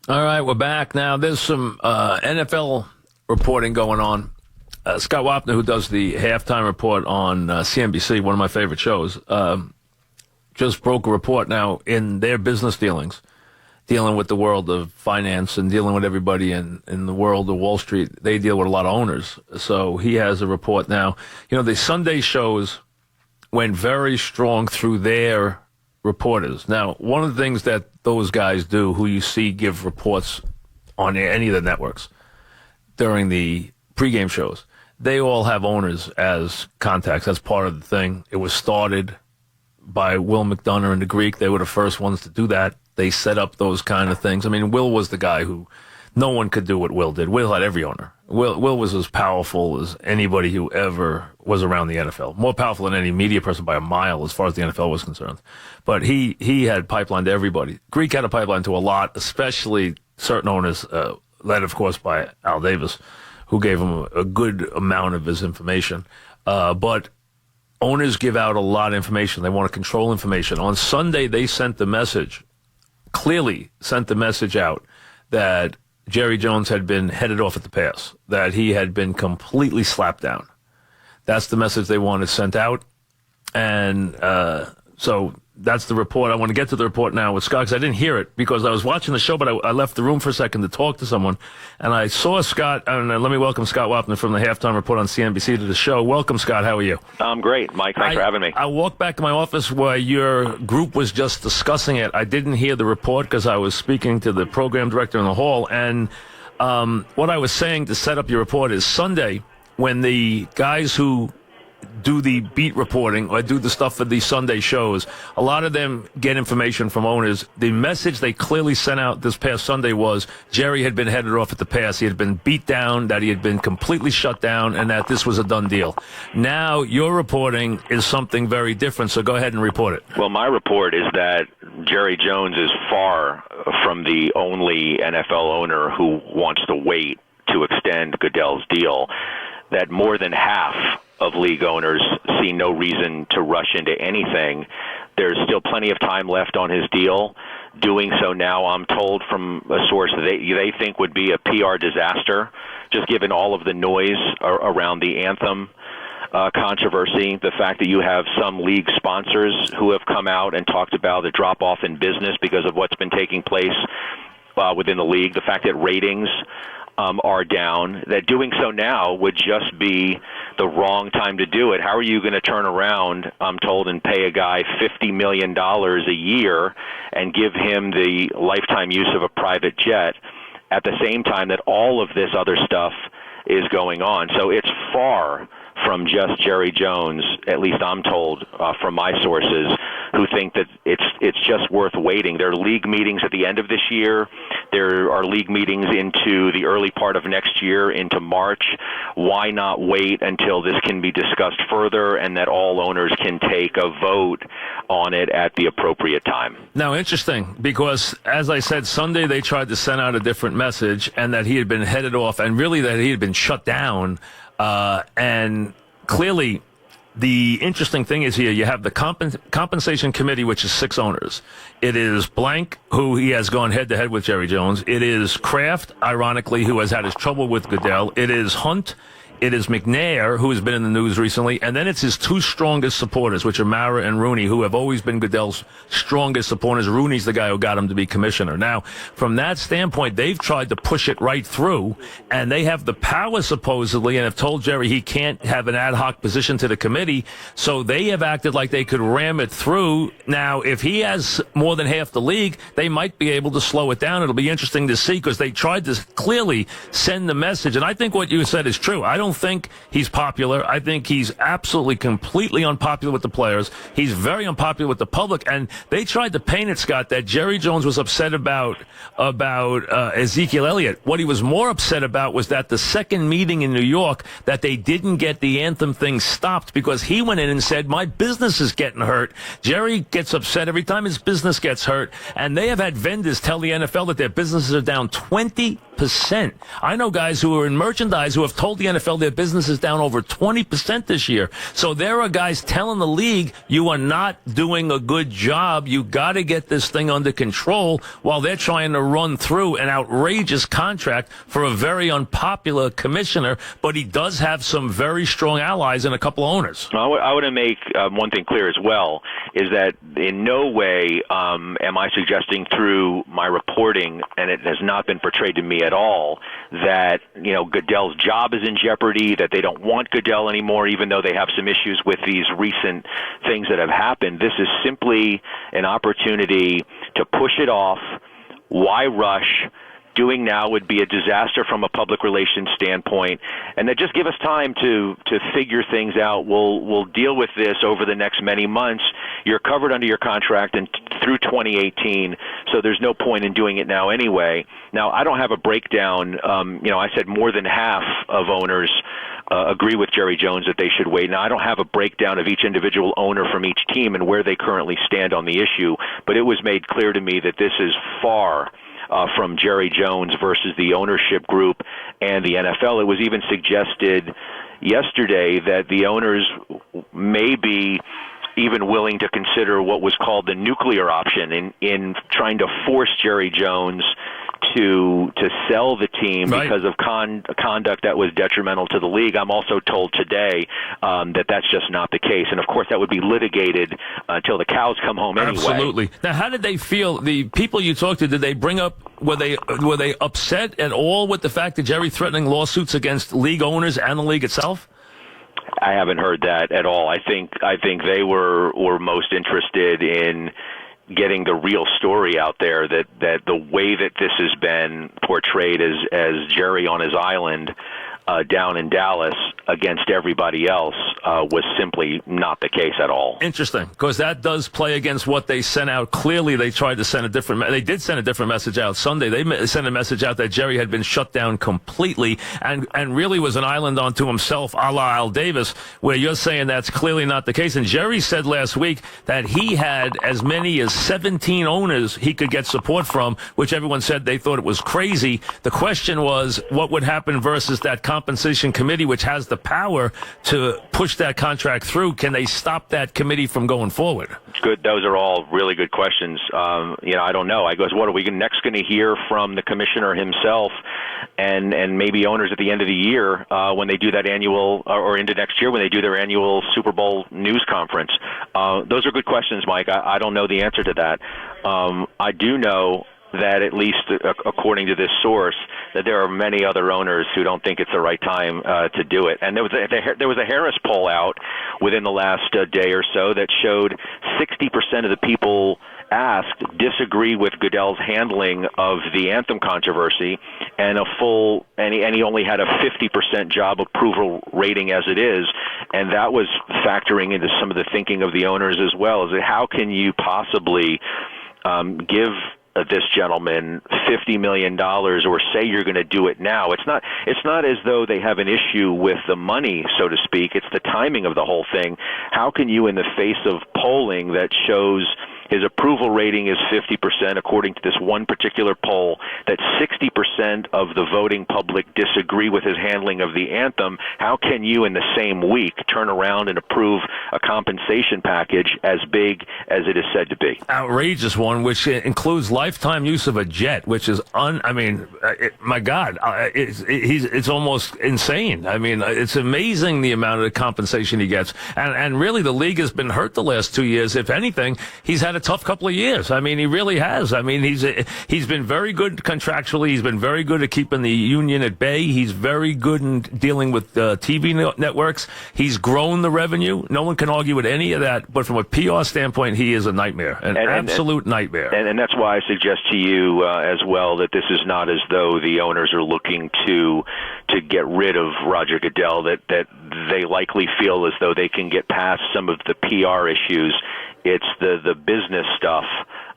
All right, we're back now. There's some NFL reporting going on. Scott Wapner, who does the halftime report on CNBC, one of my favorite shows, just broke a report now in their business dealings, dealing with the world of finance and dealing with everybody in the world of Wall Street. They deal with a lot of owners. So he has a report now. You know, the Sunday shows went very strong through their reporters. Now, one of the things that those guys do, who you see give reports on any of the networks during the pregame shows, they all have owners as contacts. That's part of the thing. It was started by Will McDonough and the Greek. They were the first ones to do that. They set up those kind of things. I mean, Will was the guy who no one could do what Will did. Will had every owner. Will was as powerful as anybody who ever was around the NFL. More powerful than any media person by a mile as far as the NFL was concerned. But he had pipeline to everybody. Greek had a pipeline to a lot, especially certain owners, led, of course, by Al Davis, who gave him a good amount of his information. But owners give out a lot of information. They want to control information. On Sunday, they sent the message, clearly sent the message out that Jerry Jones had been headed off at the pass, that he had been completely slapped down. That's the message they wanted sent out. And so that's the report. I want to get to the report now with Scott, because I didn't hear it because I was watching the show, but I left the room for a second to talk to someone. And I saw Scott, and let me welcome Scott Wapner from the Halftime Report on CNBC to the show. Welcome, Scott. How are you? I'm great, Mike. Thanks for having me. I walked back to my office where your group was just discussing it. I didn't hear the report because I was speaking to the program director in the hall. And what I was saying to set up your report is Sunday, when the guys who do the beat reporting or do the stuff for the Sunday shows, a lot of them get information from owners. The message they clearly sent out this past Sunday was Jerry had been headed off at the pass. He had been beat down, that he had been completely shut down, and that this was a done deal. Now your reporting is something very different, so go ahead and report it. Well, my report is that Jerry Jones is far from the only NFL owner who wants to wait to extend Goodell's deal, that more than half of league owners see no reason to rush into anything. There's still plenty of time left on his deal. Doing so now, I'm told from a source that they think would be a PR disaster, just given all of the noise around the anthem controversy, the fact that you have some league sponsors who have come out and talked about the drop-off in business because of what's been taking place within the league, the fact that ratings are down, that doing so now would just be the wrong time to do it. How are you going to turn around, I'm told, and pay a guy $50 million a year and give him the lifetime use of a private jet at the same time that all of this other stuff is going on? So it's far from just Jerry Jones, at least I'm told from my sources, who think that it's just worth waiting. There are league meetings at the end of this year. There are league meetings into the early part of next year, into March. Why not wait until this can be discussed further and that all owners can take a vote on it at the appropriate time? Now, interesting, because as I said, Sunday they tried to send out a different message, and that he had been headed off, and really that he had been shut down. And clearly, the interesting thing is here, you have the compensation committee, which is 6 owners. It is Blank, who he has gone head-to-head with Jerry Jones. It is Kraft, ironically, who has had his trouble with Goodell. It is Hunt. It is McNair, who has been in the news recently, and then it's his 2 strongest supporters, which are Mara and Rooney, who have always been Goodell's strongest supporters. Rooney's the guy who got him to be commissioner. Now, from that standpoint, they've tried to push it right through, and they have the power, supposedly, and have told Jerry he can't have an ad hoc position to the committee, so they have acted like they could ram it through. Now, if he has more than half the league, they might be able to slow it down. It'll be interesting to see, because they tried to clearly send the message, and I think what you said is true. I don't think he's popular. I think he's absolutely, completely unpopular with the players. He's very unpopular with the public. And they tried to paint it, Scott, that Jerry Jones was upset about Ezekiel Elliott. What he was more upset about was that the second meeting in New York, that they didn't get the anthem thing stopped, because he went in and said, my business is getting hurt. Jerry gets upset every time his business gets hurt. And they have had vendors tell the NFL that their businesses are down 20 20%. I know guys who are in merchandise who have told the NFL their business is down over 20% this year. So there are guys telling the league, you are not doing a good job. You got to get this thing under control, while they're trying to run through an outrageous contract for a very unpopular commissioner. But he does have some very strong allies and a couple of owners. I want to make one thing clear as well, is that in no way am I suggesting through my reporting, and it has not been portrayed to me at all, that Goodell's job is in jeopardy, that they don't want Goodell anymore, even though they have some issues with these recent things that have happened. This is simply an opportunity to push it off. Why rush? Doing now would be a disaster from a public relations standpoint, and that just give us time to figure things out. We'll deal with this over the next many months. You're covered under your contract and through 2018, so there's no point in doing it now anyway. Now, I don't have a breakdown. I said more than half of owners agree with Jerry Jones that they should wait. Now, I don't have a breakdown of each individual owner from each team and where they currently stand on the issue, but it was made clear to me that this is far from Jerry Jones versus the ownership group and the NFL. It was even suggested yesterday that the owners may be even willing to consider what was called the nuclear option in trying to force Jerry Jones to sell the team because of conduct that was detrimental to the league. I'm also told today that that's just not the case. And, of course, that would be litigated until the cows come home anyway. Absolutely. Now, how did they feel? The people you talked to, did they bring up, were they upset at all with the fact that Jerry threatening lawsuits against league owners and the league itself? I haven't heard that at all. I think they were most interested in getting the real story out there, that the way that this has been portrayed as Jerry on his island down in Dallas against everybody else was simply not the case at all. Interesting, because that does play against what they sent out. Clearly, they tried to send a different. They did send a different message out Sunday. They sent a message out that Jerry had been shut down completely and really was an island unto himself, a la Al Davis. Where you're saying that's clearly not the case. And Jerry said last week that he had as many as 17 owners he could get support from, which everyone said they thought it was crazy. The question was, what would happen versus that compensation committee, which has the power to push that contract through? Can they stop that committee from going forward? Good. Those are all really good questions. I don't know. I goes, what are we next going to hear from the commissioner himself and maybe owners at the end of the year when they do that annual, or into next year when they do their annual Super Bowl news conference? Those are good questions, Mike. I don't know the answer to that. I do know that, at least according to this source, that there are many other owners who don't think it's the right time to do it. And there was a Harris poll out within the last day or so that showed 60% of the people asked disagree with Goodell's handling of the anthem controversy, and he only had a 50% job approval rating as it is, and that was factoring into some of the thinking of the owners as well. Is that how can you possibly give this gentleman $50 million or say you're going to do it now? It's not as though they have an issue with the money, so to speak. It's the timing of the whole thing. How can you, in the face of polling that shows his approval rating is 50%, according to this one particular poll, that 60% of the voting public disagree with his handling of the anthem, how can you in the same week turn around and approve a compensation package as big as it is said to be? Outrageous one, which includes lifetime use of a jet, which is my God, it's almost insane. I mean, it's amazing the amount of compensation he gets. And really, the league has been hurt the last 2 years. If anything, he's had a tough couple of years. I mean, he really has. I mean, he's been very good contractually. He's been very good at keeping the union at bay. He's very good in dealing with TV networks. He's grown the revenue. No one can argue with any of that. But from a PR standpoint, he is a nightmare, an absolute nightmare. And that's why I suggest to you as well that this is not as though the owners are looking to get rid of Roger Goodell, that they likely feel as though they can get past some of the PR issues. It's the business stuff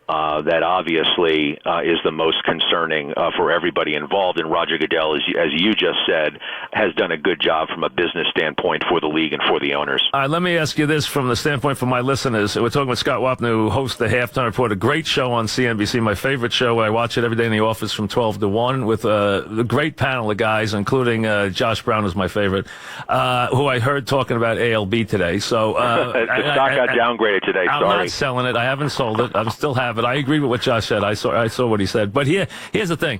that obviously is the most concerning for everybody involved. And Roger Goodell, as you just said, has done a good job from a business standpoint for the league and for the owners. All right, let me ask you this from the standpoint for my listeners. We're talking with Scott Wapner, who hosts the Halftime Report, a great show on CNBC, my favorite show. I watch it every day in the office from 12 to 1 with a great panel of guys, including Josh Brown is my favorite, who I heard talking about ALB today. So the stock got downgraded today. I'm not selling it. I haven't sold it. I still have it. I agree with what Josh said. I saw what he said. But here's the thing.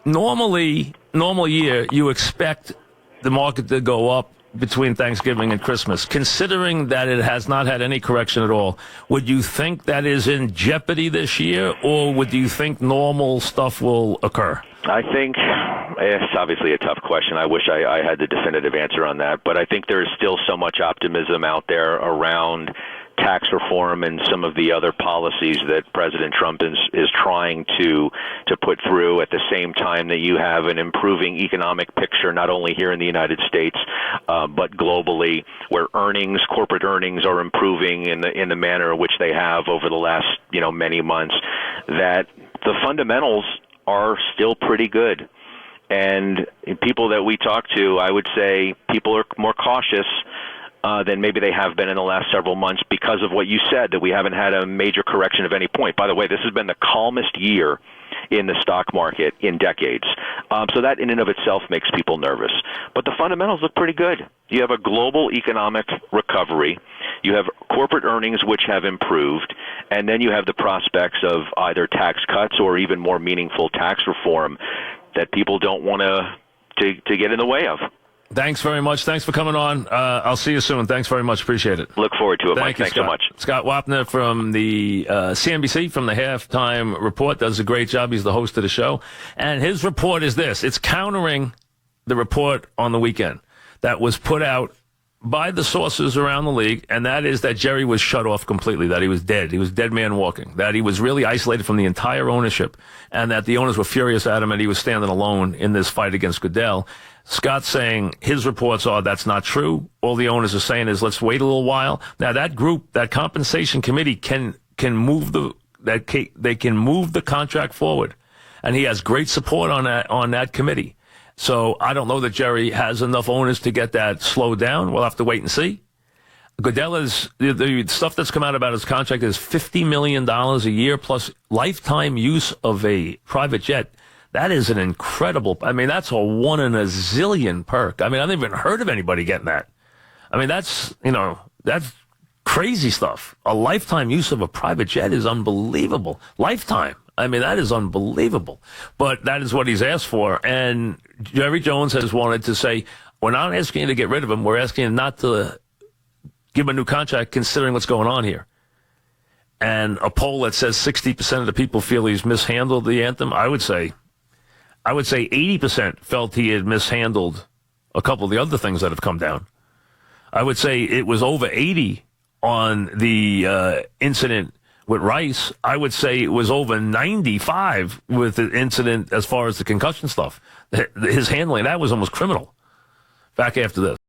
Normal year, you expect the market to go up between Thanksgiving and Christmas. Considering that it has not had any correction at all, would you think that is in jeopardy this year, or would you think normal stuff will occur? I think it's obviously a tough question. I wish I had the definitive answer on that, but I think there is still so much optimism out there around tax reform and some of the other policies that President Trump is trying to put through at the same time that you have an improving economic picture, not only here in the United States, but globally, where corporate earnings are improving in the manner in which they have over the last, many months, that the fundamentals are still pretty good. And people that we talk to, I would say people are more cautious than maybe they have been in the last several months because of what you said, that we haven't had a major correction of any point. By the way, this has been the calmest year in the stock market in decades. So that in and of itself makes people nervous. But the fundamentals look pretty good. You have a global economic recovery. You have corporate earnings which have improved. And then you have the prospects of either tax cuts or even more meaningful tax reform that people don't want to get in the way of. Thanks very much. Thanks for coming on. I'll see you soon. Thanks very much. Appreciate it. Look forward to it, Mike. Thanks so much. Scott Wapner from the CNBC, from the Halftime Report, does a great job. He's the host of the show. And his report is this. It's countering the report on the weekend that was put out by the sources around the league, and that is that Jerry was shut off completely, that he was dead. He was dead man walking, that he was really isolated from the entire ownership, and that the owners were furious at him and he was standing alone in this fight against Goodell. Scott's saying his reports are that's not true. All the owners are saying is let's wait a little while. Now that group, that compensation committee can move they can move the contract forward, and he has great support on that committee. So I don't know that Jerry has enough owners to get that slowed down. We'll have to wait and see. Goodell is the stuff that's come out about his contract is $50 million a year plus lifetime use of a private jet. That is an incredible. I mean, that's a 1 in a zillion perk. I mean, I've never even heard of anybody getting that. I mean, that's crazy stuff. A lifetime use of a private jet is unbelievable. Lifetime. I mean, that is unbelievable. But that is what he's asked for. And Jerry Jones has wanted to say, we're not asking you to get rid of him. We're asking you not to give him a new contract considering what's going on here. And a poll that says 60% of the people feel he's mishandled the anthem, I would say 80% felt he had mishandled a couple of the other things that have come down. I would say it was over 80 on the incident with Rice. I would say it was over 95 with the incident as far as the concussion stuff. His handling, that was almost criminal. Back after this.